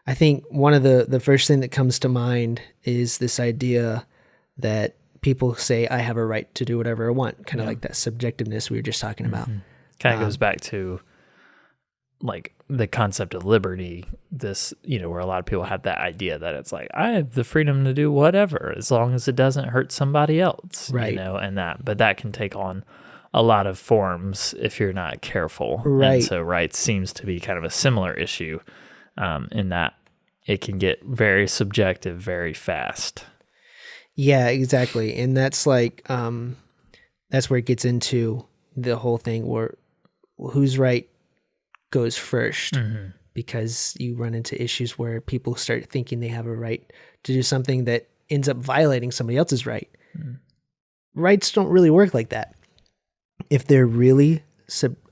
I think one of the first thing that comes to mind is this idea that people say, I have a right to do whatever I want, kind of like that subjectiveness we were just talking about. Kind of goes back to like the concept of liberty, this, where a lot of people have that idea that it's like, I have the freedom to do whatever as long as it doesn't hurt somebody else, Right. but that can take on a lot of forms if you're not careful. Right. And so rights seems to be kind of a similar issue in that it can get very subjective very fast. Yeah, exactly. And that's like, that's where it gets into the whole thing where whose right goes first, because you run into issues where people start thinking they have a right to do something that ends up violating somebody else's right. Rights don't really work like that. If they're really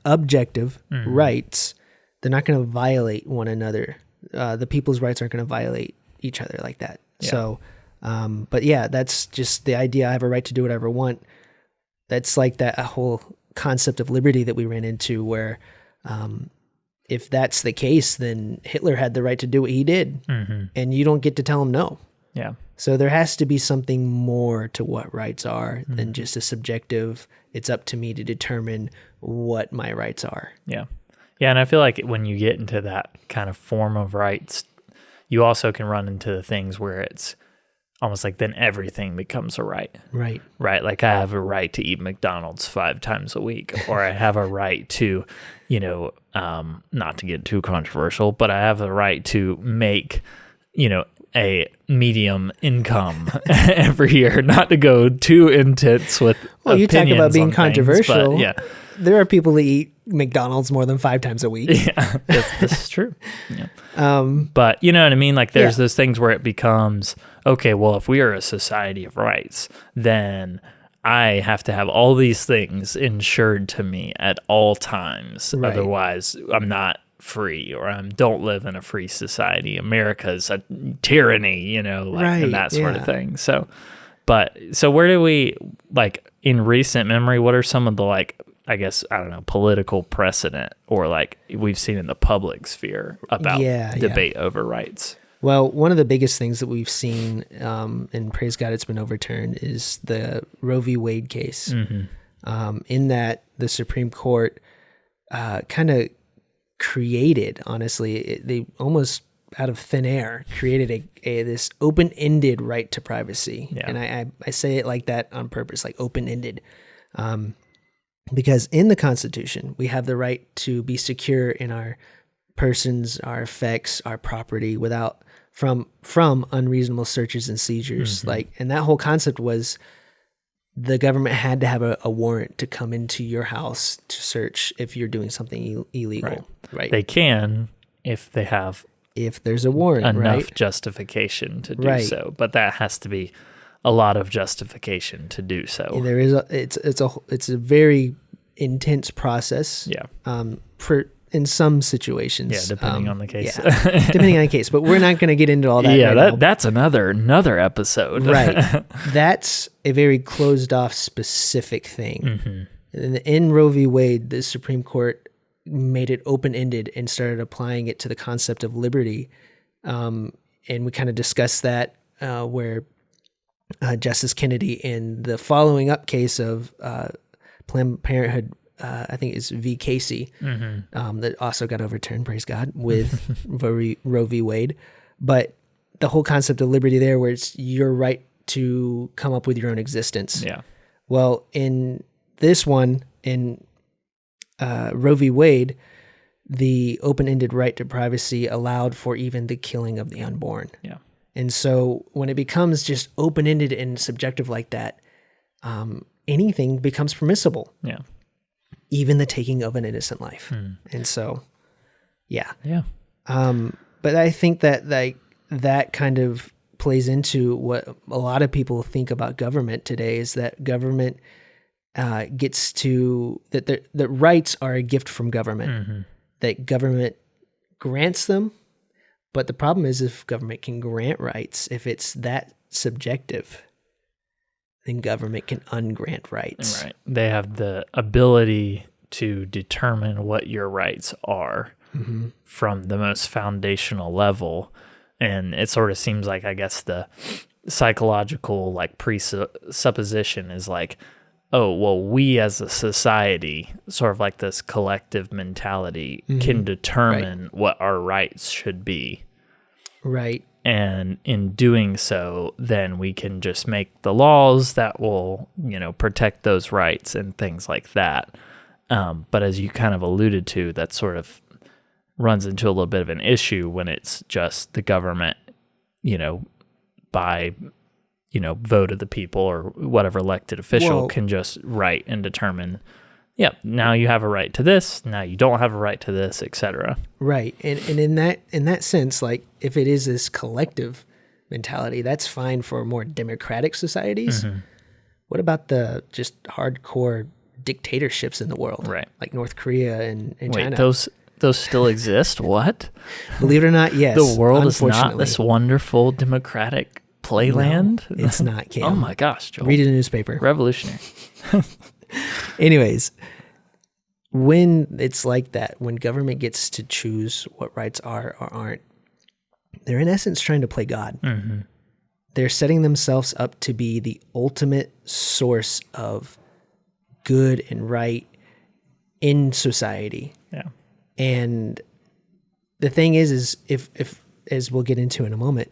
objective rights, they're not going to violate one another. The people's rights aren't going to violate each other like that. Yeah. So, but yeah, that's just the idea. I have a right to do whatever I want. That's like that whole concept of liberty that we ran into where, if that's the case, then Hitler had the right to do what he did, and you don't get to tell him no. Yeah. So there has to be something more to what rights are than just a subjective, it's up to me to determine what my rights are. Yeah. Yeah, and I feel like when you get into that kind of form of rights, you also can run into the things where it's almost like then everything becomes a right. Right. Right. Like I have a right to eat McDonald's 5 times a week, or I have a right to, not to get too controversial, but I have a right to make, a medium income every year, not to go too intense with Well, you talk about being controversial. Things, yeah. There are people that eat McDonald's more than 5 times a week. Yeah, this is true. Yeah. But you know what I mean? Like there's those things where it becomes, okay, well, if we are a society of rights, then I have to have all these things ensured to me at all times. Right. Otherwise, I'm not free, or I don't live in a free society. America's a tyranny, and that sort of thing. So where do we, like in recent memory, what are some of the political precedent or we've seen in the public sphere about debate over rights? Well, one of the biggest things that we've seen, and praise God it's been overturned, is the Roe v. Wade case. In that the Supreme Court kind of created, honestly, they almost out of thin air created this open-ended right to privacy. Yeah. And I say it like that on purpose, like open-ended. Because in the Constitution, we have the right to be secure in our persons, our effects, our property from unreasonable searches and seizures. And that whole concept was the government had to have a warrant to come into your house to search if you're doing something illegal. Right. They can if they have there's a warrant, enough justification to do so, but that has to be a lot of justification to do so. There is it's a very intense process. Yeah. In some situations. Yeah, depending on the case. Depending on the case, but we're not going to get into all that. Yeah, that's another episode. Right. That's a very closed off specific thing. In Roe v. Wade, the Supreme Court made it open-ended and started applying it to the concept of liberty. And we kind of discussed that where Justice Kennedy in the following up case of Planned Parenthood, I think it's V. Casey, that also got overturned, praise God, with Roe v. Wade. But the whole concept of liberty there, where it's your right to come up with your own existence. Yeah. Well, in this one, in Roe v. Wade, the open-ended right to privacy allowed for even the killing of the unborn. Yeah. And so when it becomes just open-ended and subjective like that, anything becomes permissible. Yeah. Even the taking of an innocent life. And so, yeah. Yeah. But I think that that kind of plays into what a lot of people think about government today, is that government gets to, that rights are a gift from government, that government grants them. But the problem is, if government can grant rights, if it's that subjective, then government can ungrant rights. Right. They have the ability to determine what your rights are. from the most foundational level. And it sort of seems like, I guess, the psychological like presupposition is like, oh, well, we as a society, sort of like this collective mentality, can determine what our rights should be. Right. And in doing so, then we can just make the laws that will, protect those rights and things like that. But as you kind of alluded to, that sort of runs into a little bit of an issue when it's just the government, by vote of the people or whatever elected official can just write and determine, now you have a right to this, now you don't have a right to this, etc. Right. And in that sense, like if it is this collective mentality, that's fine for more democratic societies. What about the just hardcore dictatorships in the world? Right. Like North Korea and China. Those still exist? What? Believe it or not, yes. The world is not this wonderful democratic playland? No, it's not, Cam. Oh my gosh, Joel. Read a newspaper. Revolutionary. Anyways, when it's like that, when government gets to choose what rights are or aren't, they're in essence trying to play God. They're setting themselves up to be the ultimate source of good and right in society. Yeah. And the thing is if as we'll get into in a moment,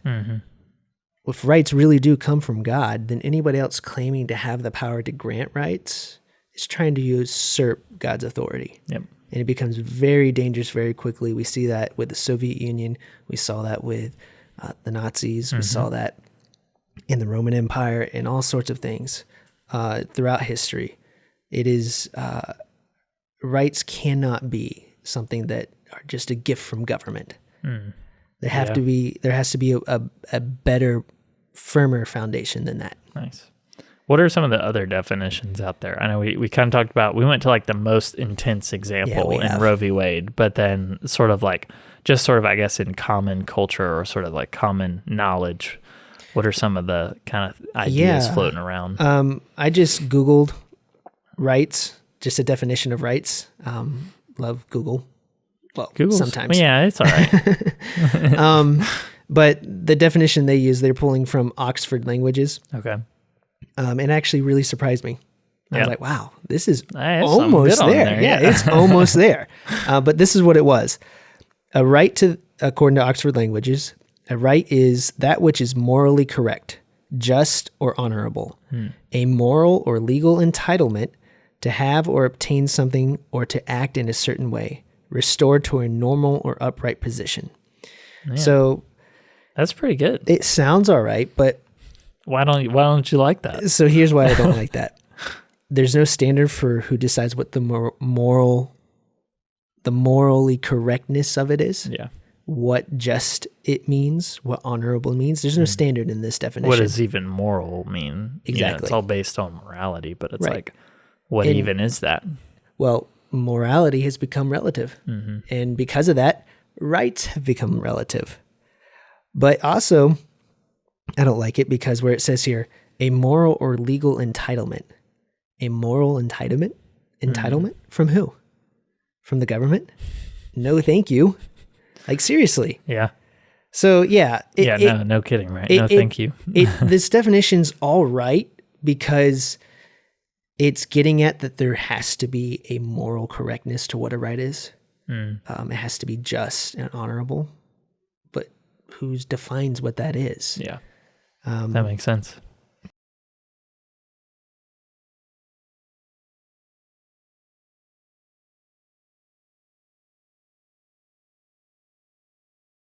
if rights really do come from God, then anybody else claiming to have the power to grant rights is trying to usurp God's authority. Yep. And it becomes very dangerous very quickly. We see that with the Soviet Union. We saw that with the Nazis. We saw that in the Roman Empire and all sorts of things throughout history. It is, rights cannot be something that are just a gift from government. There has to be a better, firmer foundation than that. Nice. What are some of the other definitions out there? I know we kind of talked about, we went to like the most intense example in Roe v. Wade, but then sort of, I guess, in common culture or sort of like common knowledge, what are some of the kind of ideas floating around? I just Googled rights, just a definition of rights. Love Google. Well, Google's, sometimes. Yeah, it's all right. But the definition they use, they're pulling from Oxford Languages. Okay. It actually really surprised me. I was like, wow, this is almost there. Yeah, it's almost there. But this is what it was. A right to, according to Oxford Languages, a right is that which is morally correct, just or honorable. A moral or legal entitlement to have or obtain something or to act in a certain way, restored to a normal or upright position. Yeah. So that's pretty good. It sounds all right, but why don't you like that? So here's why I don't like that. There's no standard for who decides what the morally correctness of it is. Yeah. What just it means, what honorable means. There's no standard in this definition. What does even moral mean? Exactly. It's all based on morality, but it's like, what even is that? Well, morality has become relative. And because of that, rights have become relative. But also, I don't like it because where it says here, a moral or legal entitlement. A moral entitlement? Entitlement? From who? From the government? No, thank you. Like, seriously. Yeah. So, yeah. No kidding, right? No, thank you. This definition's all right because it's getting at that there has to be a moral correctness to what a right is. It has to be just and honorable. But who defines what that is? Yeah. That makes sense.